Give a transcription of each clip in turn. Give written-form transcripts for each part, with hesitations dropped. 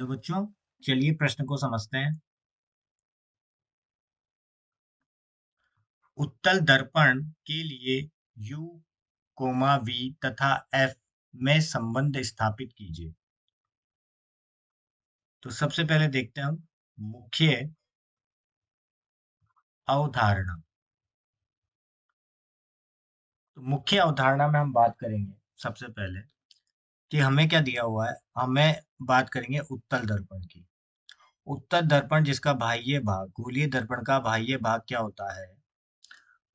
Hello बच्चों, चलिए प्रश्न को समझते हैं। उत्तल दर्पण के लिए U, V तथा F में संबंध स्थापित कीजिए। तो सबसे पहले देखते हैं हम मुख्य अवधारणा। तो मुख्य अवधारणा में हम बात करेंगे सबसे पहले कि हमें क्या दिया हुआ है। हमें बात करेंगे उत्तल दर्पण की। उत्तल दर्पण जिसका बाह्य भाग, गोलीय दर्पण का बाह्य भाग क्या होता है?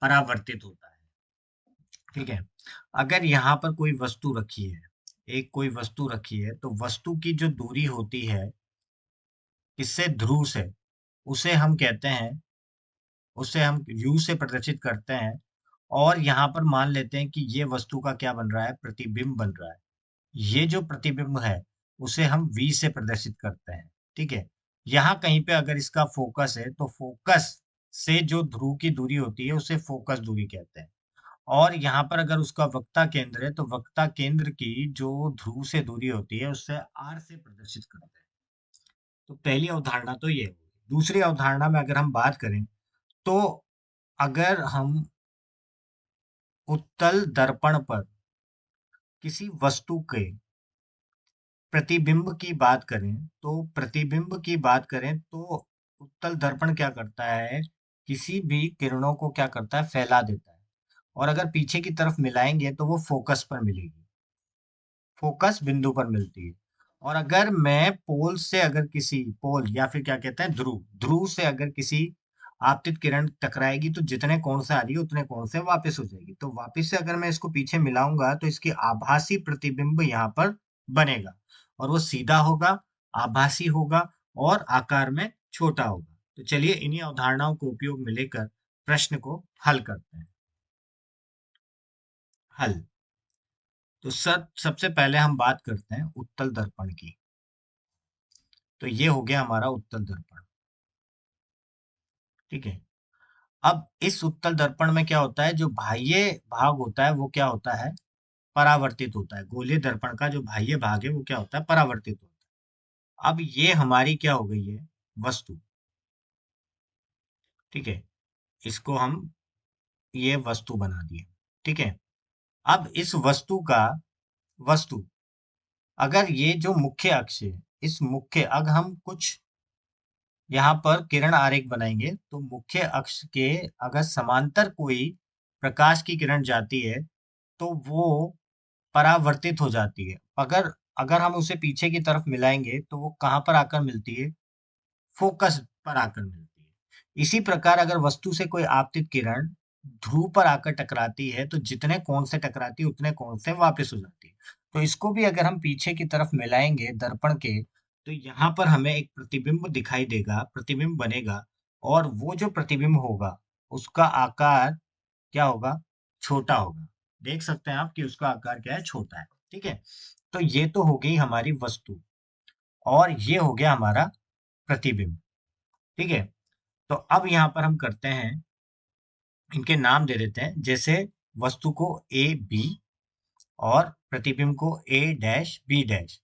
परावर्तित होता है। ठीक है। अगर यहाँ पर कोई वस्तु रखी है, एक कोई वस्तु रखी है, तो वस्तु की जो दूरी होती है किससे? ध्रुव से, उसे हम कहते हैं, उसे हम यू से प्रदर्शित करते हैं। और यहाँ पर मान लेते हैं कि ये वस्तु का क्या बन रहा है? प्रतिबिंब बन रहा है। ये जो प्रतिबिंब है उसे हम वी से प्रदर्शित करते हैं। ठीक है। यहाँ कहीं पे अगर इसका फोकस है तो फोकस से जो ध्रुव की दूरी होती है उसे फोकस दूरी कहते हैं। और यहाँ पर अगर उसका वक्ता केंद्र है तो वक्ता केंद्र की जो ध्रुव से दूरी होती है उससे आर से प्रदर्शित करते हैं। तो पहली अवधारणा तो ये होगी। दूसरी अवधारणा में अगर हम बात करें तो अगर हम उत्तल दर्पण पर किसी वस्तु के प्रतिबिंब की बात करें तो उत्तल दर्पण क्या करता है? किसी भी किरणों को क्या करता है? फैला देता है। और अगर पीछे की तरफ मिलाएंगे तो वो फोकस पर मिलेगी, फोकस बिंदु पर मिलती है। और अगर मैं पोल से, अगर किसी पोल या फिर क्या कहते हैं ध्रुव, ध्रुव से अगर किसी आपतित किरण टकराएगी तो जितने कोण से आ रही है उतने कोण से वापस हो जाएगी। तो वापस से अगर मैं इसको पीछे मिलाऊंगा तो इसकी आभासी प्रतिबिंब यहाँ पर बनेगा और वो सीधा होगा, आभासी होगा और आकार में छोटा होगा। तो चलिए इन्हीं अवधारणाओं को उपयोग में लेकर प्रश्न को हल करते हैं। हल। तो सबसे पहले हम बात करते हैं उत्तल दर्पण की। तो ये हो गया हमारा उत्तल दर्पण। ठीक है। अब इस उत्तल दर्पण में क्या होता है? जो बाह्य भाग होता है वो क्या होता है? परावर्तित होता है। गोलीय दर्पण का जो बाह्य भाग है वो क्या होता है? परावर्तित होता है। अब ये हमारी क्या हो गई है? वस्तु। ठीक है। इसको हम ये वस्तु बना दिए। ठीक है। अब इस वस्तु अगर ये जो मुख्य अक्ष है, इस मुख्य, अगर हम कुछ यहाँ पर किरण आरेख बनाएंगे तो मुख्य अक्ष के अगर समांतर कोई प्रकाश की किरण जाती है तो वो परावर्तित हो जाती है। अगर अगर हम उसे पीछे की तरफ मिलाएंगे तो वो कहाँ पर आकर मिलती है? फोकस पर आकर मिलती है। इसी प्रकार अगर वस्तु से कोई आपतित किरण ध्रुव पर आकर टकराती है तो जितने कोण से टकराती है उतने कोण से वापस हो जाती है। तो इसको भी अगर हम पीछे की तरफ मिलाएंगे दर्पण के तो यहाँ पर हमें एक प्रतिबिंब दिखाई देगा, प्रतिबिंब बनेगा। और वो जो प्रतिबिंब होगा उसका आकार क्या होगा? छोटा होगा। देख सकते हैं आप कि उसका आकार क्या है? छोटा है। ठीक है। तो ये तो हो गई हमारी वस्तु और ये हो गया हमारा प्रतिबिंब। ठीक है। तो अब यहाँ पर हम करते हैं, इनके नाम दे देते हैं। जैसे वस्तु को ए बी और प्रतिबिंब को ए डैश बी डैश।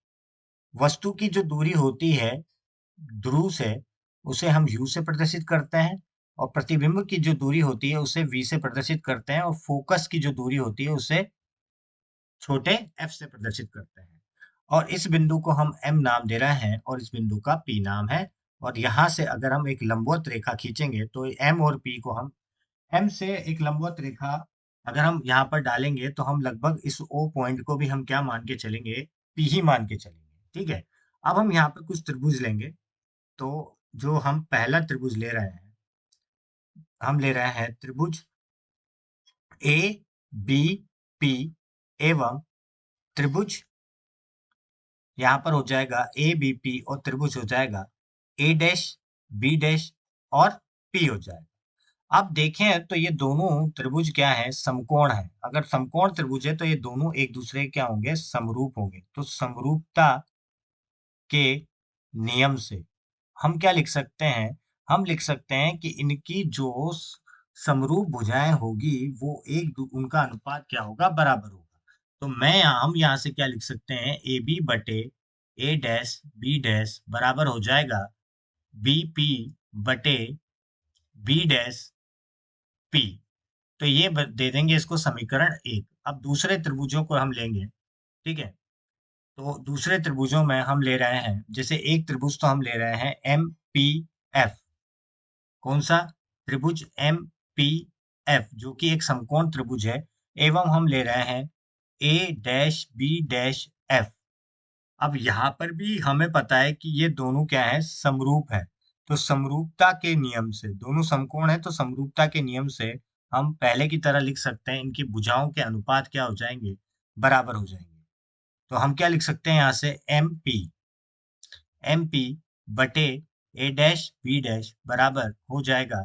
वस्तु की जो दूरी होती है ध्रुव से उसे हम यू से प्रदर्शित करते हैं और प्रतिबिंब की जो दूरी होती है उसे वी से प्रदर्शित करते हैं और फोकस की जो दूरी होती है उसे छोटे एफ से प्रदर्शित करते हैं। और इस बिंदु को हम एम नाम दे रहे हैं और इस बिंदु का पी नाम है। और यहाँ से अगर हम एक लंबवत रेखा खींचेंगे तो एम और पी को हम, एम से एक लंबवत रेखा अगर हम यहाँ पर डालेंगे तो हम लगभग इस ओ पॉइंट को भी हम क्या मान के चलेंगे? पी ही मान के चलेंगे। ठीक है। अब हम यहाँ पे कुछ त्रिभुज लेंगे। तो जो हम पहला त्रिभुज ले रहे हैं, हम ले रहे हैं त्रिभुज ए बी पी एवं त्रिभुज, यहाँ पर हो जाएगा ए बी पी और त्रिभुज हो जाएगा ए डैश बी डैश और पी हो जाएगा। अब देखें तो ये दोनों त्रिभुज क्या है? समकोण है। अगर समकोण त्रिभुज है तो ये दोनों एक दूसरे के क्या होंगे? समरूप होंगे। तो समरूपता के नियम से हम क्या लिख सकते हैं? हम लिख सकते हैं कि इनकी जो समरूप भुजाएं होगी वो उनका अनुपात क्या होगा? बराबर होगा। तो हम यहाँ से क्या लिख सकते हैं? ए बी बटे ए डैश बी डैश बराबर हो जाएगा बी पी बटे बी डैश पी। तो ये दे देंगे इसको समीकरण एक। अब दूसरे त्रिभुजों को हम लेंगे, ठीक है। तो दूसरे त्रिभुजों में हम ले रहे हैं, जैसे एक त्रिभुज तो हम ले रहे हैं एम पी एफ। कौन सा त्रिभुज? एम पी एफ, जो कि एक समकोण त्रिभुज है। एवं हम ले रहे हैं ए डैश बी डैश एफ। अब यहाँ पर भी हमें पता है कि ये दोनों क्या है, समरूप है। तो समरूपता के नियम से, दोनों समकोण है तो समरूपता के नियम से हम पहले की तरह लिख सकते हैं, इनकी भुजाओं के अनुपात क्या हो जाएंगे, बराबर हो जाएंगे। तो हम क्या लिख सकते हैं यहाँ से, एम पी बटे ए डैश बी डैश बराबर हो जाएगा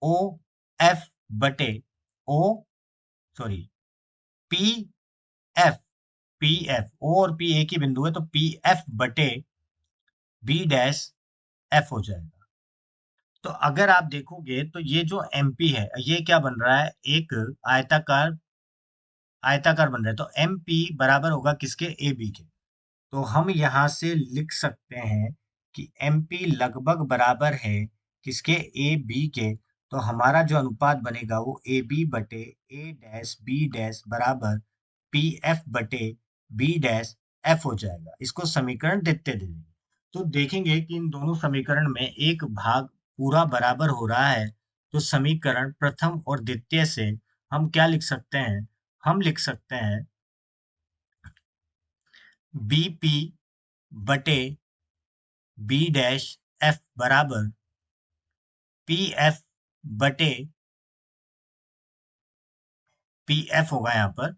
ओ एफ बटे O, sorry, P F. P F, O और पी एक ही बिंदु है तो पी एफ बटे बी डैश एफ हो जाएगा। तो अगर आप देखोगे तो ये जो एमपी है ये क्या बन रहा है, एक आयताकार आयताकार बन रहा है। तो एम पी बराबर होगा किसके, ए बी के। तो हम यहाँ से लिख सकते हैं कि एम पी लगभग बराबर है किसके, ए बी के। तो हमारा जो अनुपात बनेगा वो ए बी बटे ए डैश बी डैश बराबर पी एफ बटे बी डैश एफ हो जाएगा। इसको समीकरण देते देंगे तो देखेंगे कि इन दोनों समीकरण में एक भाग पूरा बराबर हो रहा है। तो समीकरण प्रथम और द्वितीय से हम क्या लिख सकते हैं, हम लिख सकते हैं बी पी बटे बी डैश एफ बराबर पी एफ बटे पी एफ होगा यहाँ पर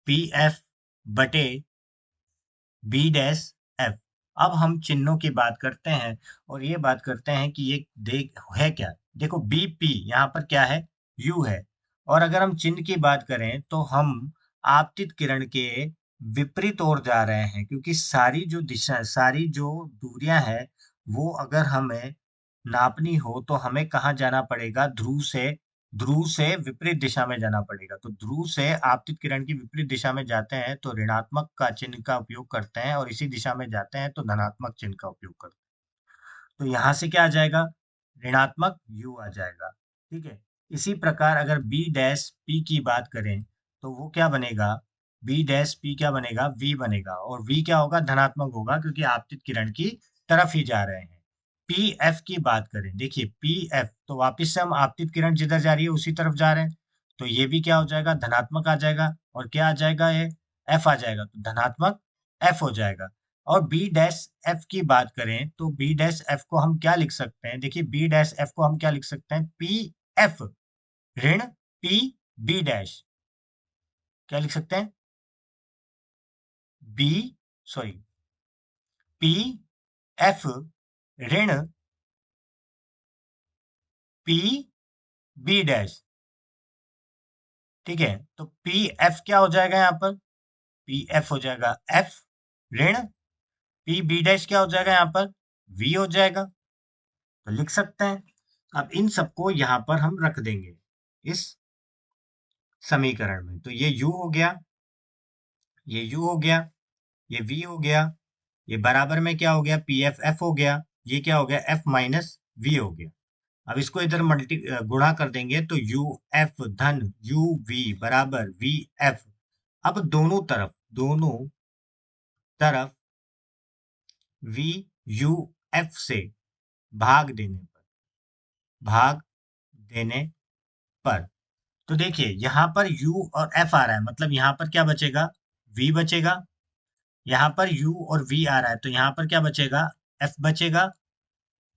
पी एफ बटे बी डैश एफ। अब हम चिन्हों की बात करते हैं और ये बात करते हैं कि ये देख है क्या। देखो बी पी यहाँ पर क्या है, यू है। और अगर हम चिन्ह की बात करें तो हम आपतित किरण के विपरीत ओर जा रहे हैं, क्योंकि सारी जो दिशा, सारी जो दूरियां हैं वो अगर हमें नापनी हो तो हमें कहाँ जाना पड़ेगा, ध्रुव से विपरीत दिशा में जाना पड़ेगा। तो ध्रुव से आपतित किरण की विपरीत दिशा में जाते हैं तो ऋणात्मक का चिन्ह का उपयोग करते हैं, और इसी दिशा में जाते हैं तो धनात्मक चिन्ह का उपयोग करते हैं। तो यहाँ से क्या आ जाएगा, ऋणात्मक u आ जाएगा, ठीक है। इसी प्रकार अगर b डैश p की बात करें तो वो क्या बनेगा, b डैश p क्या बनेगा, v बनेगा। और v क्या होगा, धनात्मक होगा, क्योंकि आपतित किरण की तरफ ही जा रहे हैं। पी एफ की बात करें, देखिए पी एफ तो वापिस से हम आपतित किरण जिधर जा रही है उसी तरफ जा रहे हैं। तो ये भी क्या हो जाएगा, धनात्मक आ जाएगा। और क्या आ जाएगा, ये एफ आ जाएगा, तो धनात्मक एफ हो जाएगा। और बी डैश एफ की बात करें तो बी डैश एफ को हम क्या लिख सकते हैं, देखिए बी डैश एफ को हम क्या लिख सकते हैं, पी एफ ऋण पी बी डैश। क्या लिख सकते हैं, बी, सॉरी, पी एफ ऋण पी बी डैश, ठीक है। तो पी एफ क्या हो जाएगा यहाँ पर, पी एफ हो जाएगा एफ ऋण पी बी डैश क्या हो जाएगा यहाँ पर, वी हो जाएगा। तो लिख सकते हैं। अब इन सबको यहाँ पर हम रख देंगे इस समीकरण में। तो ये u हो गया, ये u हो गया, ये v हो गया, ये बराबर में क्या हो गया, पी एफ एफ हो गया, ये क्या हो गया, f माइनस v हो गया। अब इसको इधर गुणा कर देंगे तो यू एफ धन यू वी बराबर वी एफ। अब दोनों तरफ वी यू एफ से भाग भाग देने पर तो देखिए यहाँ पर u और f आ रहा है, मतलब यहाँ पर क्या बचेगा, v बचेगा। यहाँ पर u और v आ रहा है तो यहाँ पर क्या बचेगा, f बचेगा।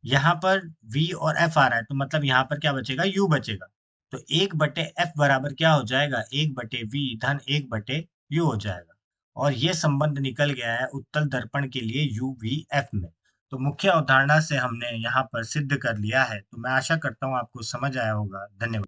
यहाँ पर v और f आ रहा है तो मतलब यहाँ पर क्या बचेगा, u बचेगा। तो 1/f बराबर क्या हो जाएगा, 1/v धन 1/u हो जाएगा। और ये संबंध निकल गया है उत्तल दर्पण के लिए UVF में। तो मुख्य अवधारणा से हमने यहाँ पर सिद्ध कर लिया है। तो मैं आशा करता हूँ आपको समझ आया होगा। धन्यवाद।